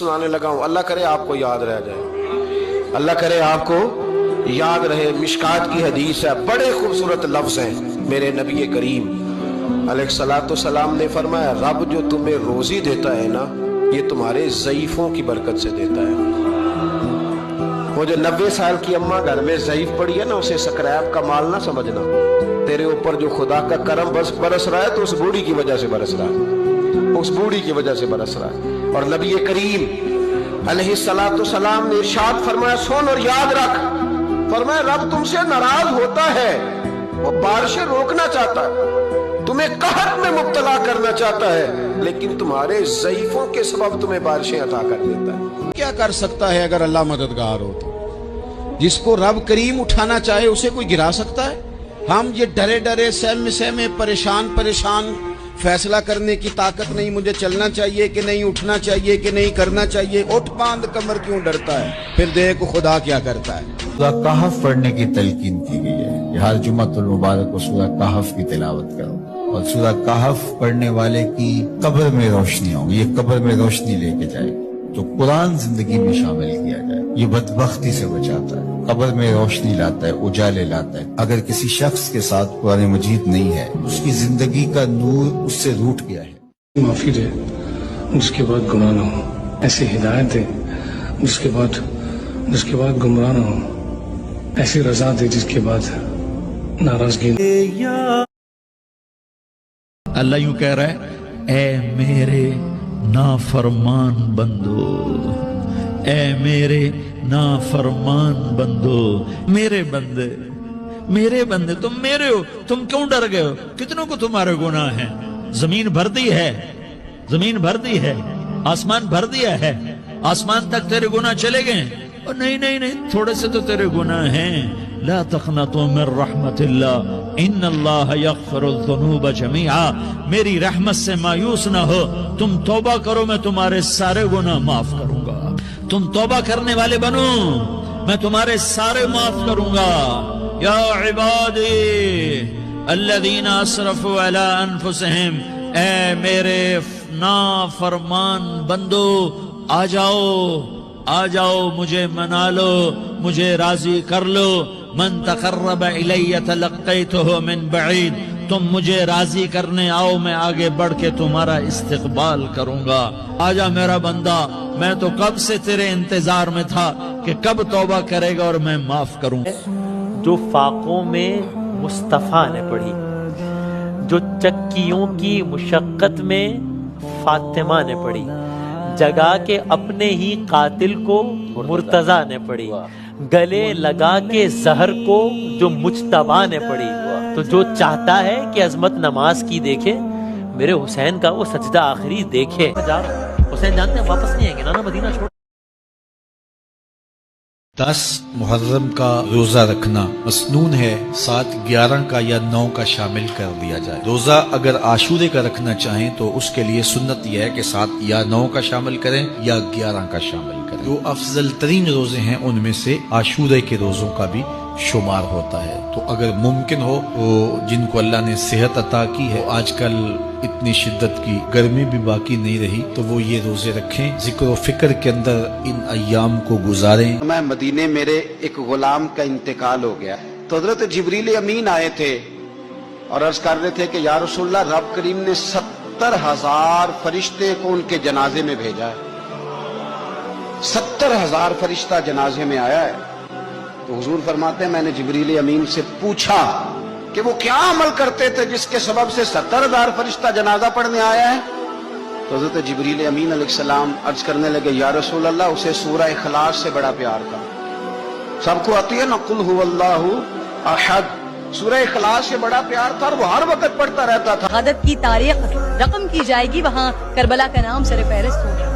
سنانے لگا ہوں، اللہ کرے آپ کو یاد رہ جائے، اللہ کرے آپ کو یاد رہے۔ مشکات کی حدیث ہے، بڑے خوبصورت لفظ ہیں۔ میرے نبی کریم علیہ الصلوۃ والسلام نے فرمایا، رب جو تمہیں روزی دیتا ہے نا، یہ تمہارے ضعیفوں کی برکت سے دیتا ہے۔ وہ جو 90 سال کی اماں گھر میں ضعیف پڑی ہے نا، اسے سکریپ کا مال نہ سمجھنا۔ تیرے اوپر جو خدا کا کرم بس برس رہا ہے تو اس بوڑھی کی وجہ سے برس رہا ہے، اس بوڑھی کی وجہ سے برس رہا ہے۔ اور نبی کریم علیہ الصلوۃ والسلام نے ارشاد فرمایا، سن اور یاد رکھ، فرمایا رب تم سے ناراض ہوتا ہے، وہ بارشیں روکنا چاہتا ہے، تمہیں قحط میں مبتلا کرنا چاہتا ہے، لیکن تمہارے ضعیفوں کے سبب تمہیں بارشیں عطا کر دیتا ہے۔ کیا کر سکتا ہے اگر اللہ مددگار ہو تو؟ جس کو رب کریم اٹھانا چاہے اسے کوئی گرا سکتا ہے؟ ہم یہ ڈرے ڈرے سہمے سہمے پریشان فیصلہ کرنے کی طاقت نہیں، مجھے چلنا چاہیے کہ نہیں، اٹھنا چاہیے کہ نہیں، کرنا چاہیے، اٹھ باندھ کمر کیوں ڈرتا ہے؟ پھر دیکھ خدا کیا کرتا ہے۔ سورہ کہف پڑھنے کی تلقین کی گئی ہے کہ ہر جمعۃ المبارک کو سورہ کہف کی تلاوت کرو، اور سورہ کہف پڑھنے والے کی قبر میں روشنی ہوگی، یہ قبر میں روشنی لے کے جائے، تو قرآن زندگی میں شامل کیا جائے، یہ بدبختی سے بچاتا ہے، قبر میں روشنی لاتا ہے، اجالے لاتا ہے۔ اگر کسی شخص کے ساتھ قرآن مجید نہیں ہے، اس کی زندگی کا نور اس سے روٹ گیا ہے۔ معافی دے جس کے بعد گناہ نہ ہو، ایسی ہدایت دے جس کے بعد گمراہ نہ ہو، ایسی رضا دے جس کے بعد ناراضگی نہ۔ اللہ یوں کہہ رہا ہے، اے میرے نافرمان بندو، اے میرے نافرمان بندو، میرے بندے تم میرے ہو، تم کیوں ڈر گئے ہو؟ کتنوں کو تمہارے گناہ ہیں؟ زمین بھر دی ہے، آسمان بھر دیا ہے، آسمان تک تیرے گناہ چلے گئے۔ اور نہیں، تھوڑے سے تو تیرے گناہ ہیں۔ لا تقنطوا من رحمت اللہ ان اللہ یغفر الذنوب جميعا، میری رحمت سے مایوس نہ ہو، تم توبہ کرو، میں تمہارے سارے گناہ معاف کروں گا۔ تم توبہ کرنے والے بنو، میں تمہارے سارے معاف کروں گا۔ یا عبادی الذین اسرفوا علی انفسہم، اے میرے نافرمان بندو، آ جاؤ مجھے منا لو، مجھے راضی کر لو۔ من تقرب الی تلقیتہ من بعید، تم مجھے راضی کرنے آؤ، میں آگے بڑھ کے تمہارا استقبال کروں گا۔ آجا میرا بندہ، میں تو کب سے تیرے انتظار میں تھا کہ کب توبہ کرے گا اور میں معاف کروں۔ جو فاقوں میں مصطفیٰ نے پڑھی، جو چکیوں کی مشقت میں فاطمہ نے پڑھی، جگا کے اپنے ہی قاتل کو مرتضیٰ نے پڑھی، گلے لگا کے زہر کو جو مجتبیٰ نے پڑھی۔ تو جو چاہتا ہے کہ عظمت نماز کی دیکھے، میرے حسین کا وہ سجدہ آخری دیکھے۔ حسین جانتے ہیں واپس نہیں آئیں گے، نانا مدینہ چھوڑ۔ 10 محرم کا روزہ رکھنا مسنون ہے، 7، 11 کا یا 9 کا شامل کر دیا جائے۔ روزہ اگر عاشورے کا رکھنا چاہیں تو اس کے لیے سنت یہ ہے کہ 7 یا 9 کا شامل کریں یا 11 کا شامل کریں۔ جو افضل ترین روزے ہیں ان میں سے عاشورے کے روزوں کا بھی شمار ہوتا ہے۔ تو اگر ممکن ہو تو جن کو اللہ نے صحت عطا کی ہے، آج کل اتنی شدت کی گرمی بھی باقی نہیں رہی، تو وہ یہ روزے رکھیں، ذکر و فکر کے اندر ان ایام کو گزاریں۔ میں مدینے میرے ایک غلام کا انتقال ہو گیا، تو حضرت جبریل امین آئے تھے اور عرض کر رہے تھے کہ یا رسول اللہ، رب کریم نے 70,000 فرشتے کو ان کے جنازے میں بھیجا ہے، 70,000 فرشتہ جنازے میں آیا ہے۔ تو حضور فرماتے ہیں میں نے جبریل امین سے پوچھا کہ وہ کیا عمل کرتے تھے جس کے سبب سے 70,000 فرشتہ جنازہ پڑھنے آیا ہے؟ تو حضرت جبریل امین علیہ السلام عرض کرنے لگے، یا رسول اللہ، اسے سورہ اخلاص سے بڑا پیار تھا۔ سب کو آتی ہے نا قل هو اللہ احد، سورہ اخلاص سے بڑا پیار تھا اور وہ ہر وقت پڑھتا رہتا تھا۔ شہادت کی تاریخ رقم کی جائے گی، وہاں کربلا کا نام سر فہرست ہوگا۔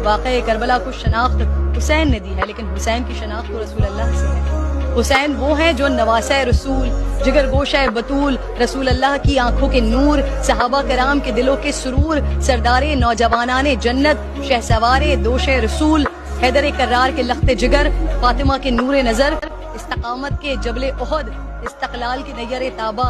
واقعہ کربلا کو شناخت حسین نے دی ہے، لیکن حسین کی شناخت تو رسول اللہ سے ہے۔ حسین وہ ہیں جو نواسہ رسول، جگر گوشہ بطول، رسول اللہ کی آنکھوں کے نور، صحابہ کرام کے دلوں کے سرور، سردار نوجوانان جنت، شہسوار دوش رسول، حیدر کرار کے لخت جگر، فاطمہ کے نور نظر، استقامت کے جبل احد، استقلال کے نیر تابہ،